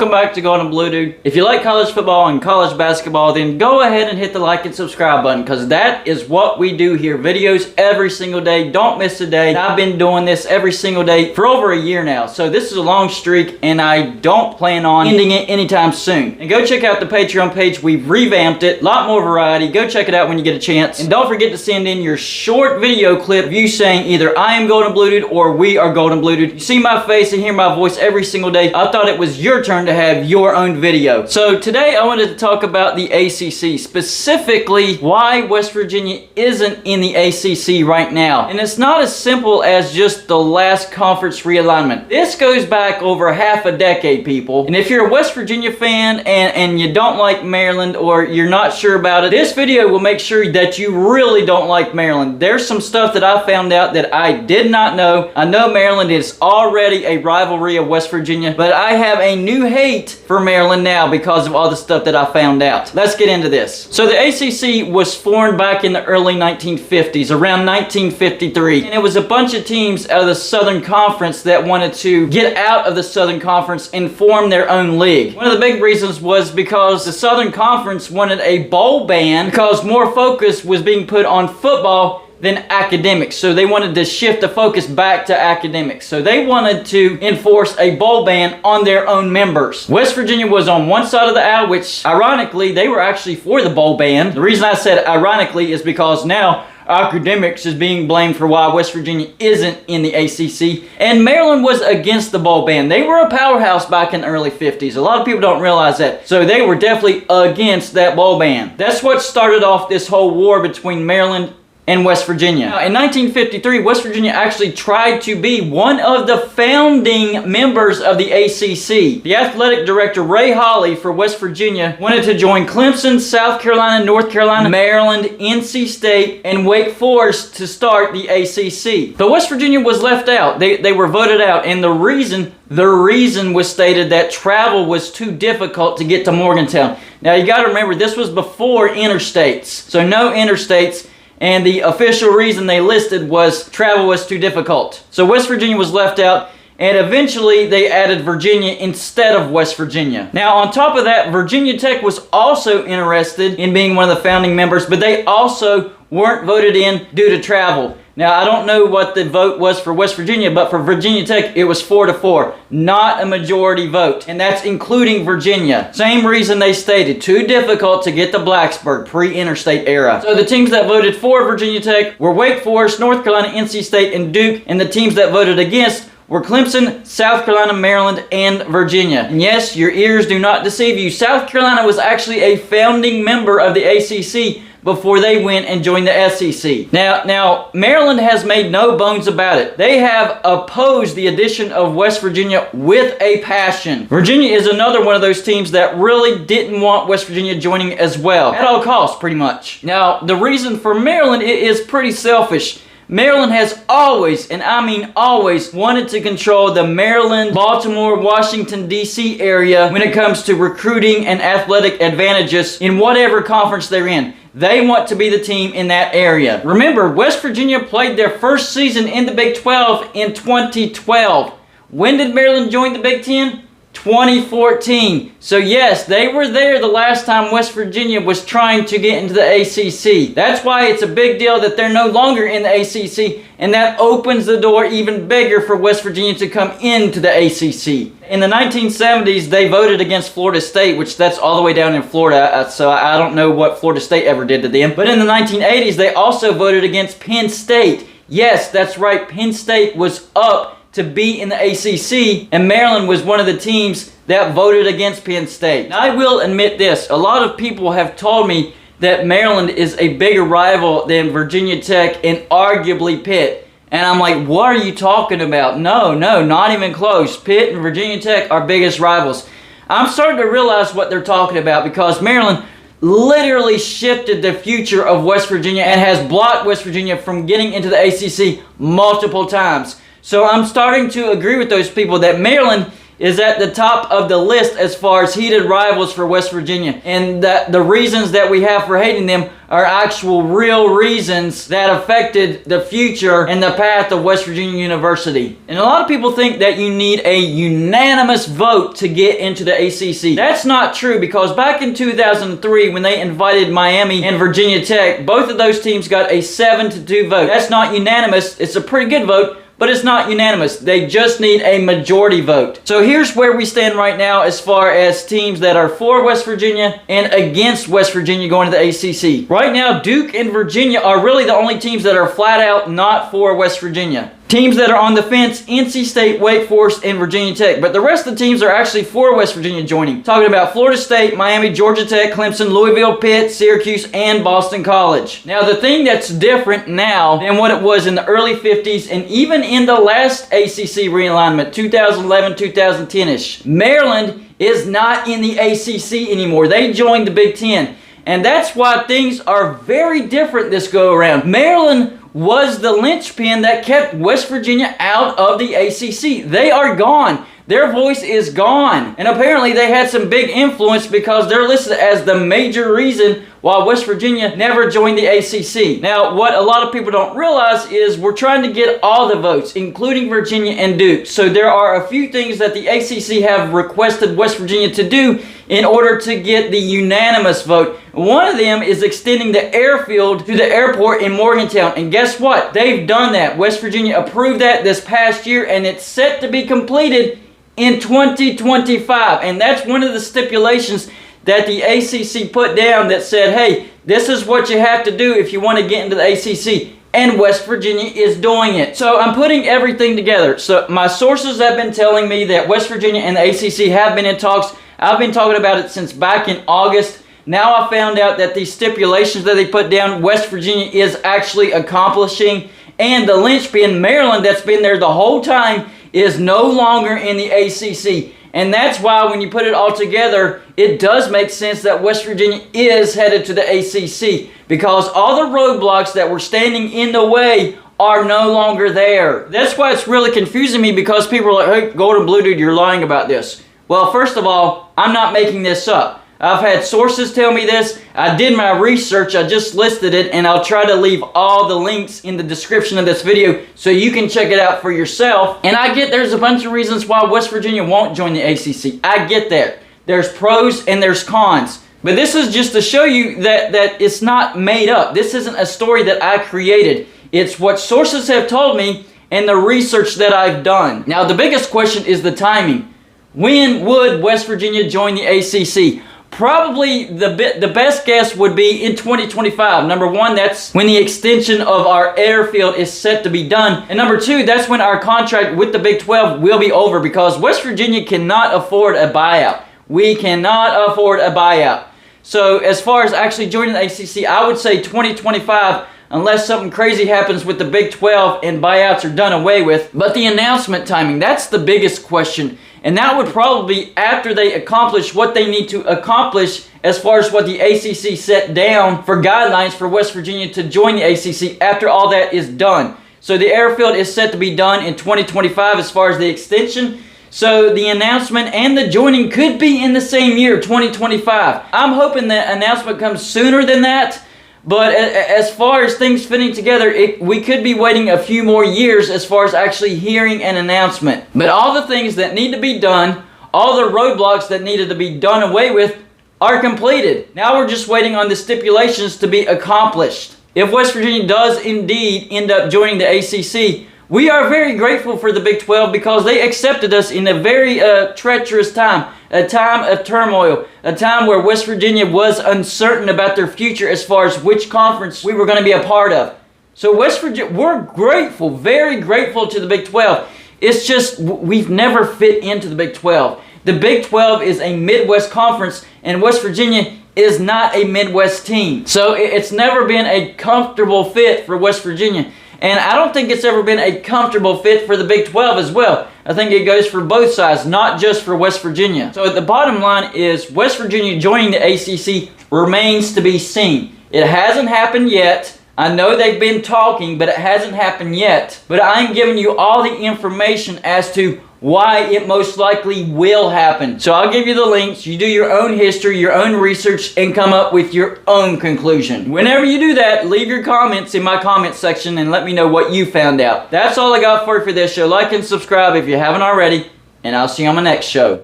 Welcome back to Golden Blue Dude. If you like college football and college basketball, then go ahead and hit the like and subscribe button, because that is what we do here. Videos every single day. Don't miss a day. I've been doing this every single day for over a year now. So this is a long streak, and I don't plan on ending it anytime soon. And go check out the Patreon page. We've revamped it. A lot more variety. Go check it out when you get a chance. And don't forget to send in your short video clip of you saying either I am Golden Blue Dude or we are Golden Blue Dude. You see my face and hear my voice every single day. I thought it was your turn to have your own video. So today I wanted to talk about the ACC, specifically why West Virginia isn't in the ACC right now. And it's not as simple as just the last conference realignment. This goes back over half a decade, people. And if you're a West Virginia fan and you don't like Maryland, or you're not sure about it, this video will make sure that you really don't like Maryland. There's some stuff that I found out that I did not know. I know Maryland is already a rivalry of West Virginia, but I have a new hate for Maryland now because of all the stuff that I found out. Let's get into this. So the ACC was formed back in the early 1950s, around 1953, and it was a bunch of teams out of the Southern Conference that wanted to get out of the Southern Conference and form their own league. One of the big reasons was because the Southern Conference wanted a bowl ban because more focus was being put on football than academics. So they wanted to shift the focus back to academics. So they wanted to enforce a bowl ban on their own members. West Virginia was on one side of the aisle, which ironically, they were actually for the bowl ban. The reason I said ironically is because now academics is being blamed for why West Virginia isn't in the ACC. And Maryland was against the bowl ban. They were a powerhouse back in the early 50s. A lot of people don't realize that. So they were definitely against that bowl ban. That's what started off this whole war between Maryland and West Virginia. Now, in 1953, West Virginia actually tried to be one of the founding members of the ACC. The athletic director, Ray Hawley, for West Virginia, wanted to join Clemson, South Carolina, North Carolina, Maryland, NC State, and Wake Forest to start the ACC. But West Virginia was left out. They were voted out, and the reason was stated that travel was too difficult to get to Morgantown. Now, you got to remember, this was before interstates. So no interstates. And the official reason they listed was travel was too difficult. So West Virginia was left out, and eventually they added Virginia instead of West Virginia. Now, on top of that, Virginia Tech was also interested in being one of the founding members, but they also weren't voted in due to travel. Now, I don't know what the vote was for West Virginia, but for Virginia Tech, it was 4-4. Not a majority vote, and that's including Virginia. Same reason they stated, too difficult to get to Blacksburg, pre-interstate era. So the teams that voted for Virginia Tech were Wake Forest, North Carolina, NC State, and Duke, and the teams that voted against were Clemson, South Carolina, Maryland, and Virginia. And yes, your ears do not deceive you. South Carolina was actually a founding member of the ACC before they went and joined the SEC. Now, Maryland has made no bones about it. They have opposed the addition of West Virginia with a passion. Virginia is another one of those teams that really didn't want West Virginia joining as well, at all costs, pretty much. Now, the reason for Maryland is pretty selfish. Maryland has always, and I mean always, wanted to control the Maryland, Baltimore, Washington, D.C. area when it comes to recruiting and athletic advantages in whatever conference they're in. They want to be the team in that area. Remember, West Virginia played their first season in the Big 12 in 2012. When did Maryland join the Big 10? 2014. So yes, they were there the last time West Virginia was trying to get into the ACC. That's why it's a big deal that they're no longer in the ACC, and that opens the door even bigger for West Virginia to come into the ACC. In the 1970s, they voted against Florida State, which that's all the way down in Florida, so I don't know what Florida State ever did to them. But in the 1980s, they also voted against Penn State. Yes, that's right, Penn State was up to be in the ACC, and Maryland was one of the teams that voted against Penn State. Now, I will admit this, a lot of people have told me that Maryland is a bigger rival than Virginia Tech and arguably Pitt. And I'm like, what are you talking about? No, not even close. Pitt and Virginia Tech are biggest rivals. I'm starting to realize what they're talking about, because Maryland literally shifted the future of West Virginia and has blocked West Virginia from getting into the ACC multiple times. So I'm starting to agree with those people that Maryland is at the top of the list as far as heated rivals for West Virginia. And that the reasons that we have for hating them are actual real reasons that affected the future and the path of West Virginia University. And a lot of people think that you need a unanimous vote to get into the ACC. That's not true, because back in 2003 when they invited Miami and Virginia Tech, both of those teams got a 7-2 vote. That's not unanimous. It's a pretty good vote, but it's not unanimous. They just need a majority vote. So here's where we stand right now as far as teams that are for West Virginia and against West Virginia going to the ACC. Right now, Duke and Virginia are really the only teams that are flat out not for West Virginia. Teams that are on the fence, NC State, Wake Forest, and Virginia Tech. But the rest of the teams are actually for West Virginia joining. Talking about Florida State, Miami, Georgia Tech, Clemson, Louisville, Pitt, Syracuse, and Boston College. Now, the thing that's different now than what it was in the early 50s and even in the last ACC realignment, 2011-2010-ish, Maryland is not in the ACC anymore. They joined the Big Ten. And that's why things are very different this go around. Maryland was the linchpin that kept West Virginia out of the ACC. They are gone. Their voice is gone. And apparently they had some big influence because they're listed as the major reason why West Virginia never joined the ACC. Now, what a lot of people don't realize is we're trying to get all the votes, including Virginia and Duke. So there are a few things that the ACC have requested West Virginia to do in order to get the unanimous vote. One of them is extending the airfield to the airport in Morgantown. And guess what? They've done that. West Virginia approved that this past year, and it's set to be completed in 2025. And that's one of the stipulations that the ACC put down that said, hey, this is what you have to do if you want to get into the ACC. And West Virginia is doing it. So I'm putting everything together. So my sources have been telling me that West Virginia and the ACC have been in talks. I've been talking about it since back in August. Now I found out that these stipulations that they put down, West Virginia is actually accomplishing. And the linchpin, Maryland, that's been there the whole time, is no longer in the ACC. And that's why when you put it all together, it does make sense that West Virginia is headed to the ACC, because all the roadblocks that were standing in the way are no longer there. That's why it's really confusing me, because people are like, hey, Golden Blue Dude, you're lying about this. Well, first of all, I'm not making this up. I've had sources tell me this. I did my research. I just listed it, and I'll try to leave all the links in the description of this video so you can check it out for yourself. And I get there's a bunch of reasons why West Virginia won't join the ACC. I get that. There's pros and there's cons. But this is just to show you that it's not made up. This isn't a story that I created. It's what sources have told me and the research that I've done. Now, the biggest question is the timing. When would West Virginia join the ACC? Probably the best guess would be in 2025. Number one, that's when the extension of our airfield is set to be done. And number two, that's when our contract with the Big 12 will be over, because West Virginia cannot afford a buyout. We cannot afford a buyout. So as far as actually joining the ACC, I would say 2025, unless something crazy happens with the Big 12 and buyouts are done away with. But the announcement timing, that's the biggest question. And that would probably be after they accomplish what they need to accomplish as far as what the ACC set down for guidelines for West Virginia to join the ACC after all that is done. So the airfield is set to be done in 2025 as far as the extension. So the announcement and the joining could be in the same year, 2025. I'm hoping the announcement comes sooner than that. But as far as things fitting together, we could be waiting a few more years as far as actually hearing an announcement. But all the things that need to be done, all the roadblocks that needed to be done away with, are completed. Now we're just waiting on the stipulations to be accomplished. If West Virginia does indeed end up joining the ACC, we are very grateful for the Big 12, because they accepted us in a very treacherous time, a time of turmoil, a time where West Virginia was uncertain about their future as far as which conference we were going to be a part of. So West Virginia, we're grateful, very grateful to the Big 12. It's just we've never fit into the Big 12. The Big 12 is a Midwest conference, and West Virginia is not a Midwest team. So it's never been a comfortable fit for West Virginia. And I don't think it's ever been a comfortable fit for the Big 12 as well. I think it goes for both sides, not just for West Virginia. So the bottom line is West Virginia joining the ACC remains to be seen. It hasn't happened yet. I know they've been talking, but it hasn't happened yet. But I'm giving you all the information as to why it most likely will happen. So I'll give you the links. You do your own history, your own research, and come up with your own conclusion. Whenever you do that, leave your comments in my comment section and let me know what you found out. That's all I got for you for this show. Like and subscribe if you haven't already, and I'll see you on my next show.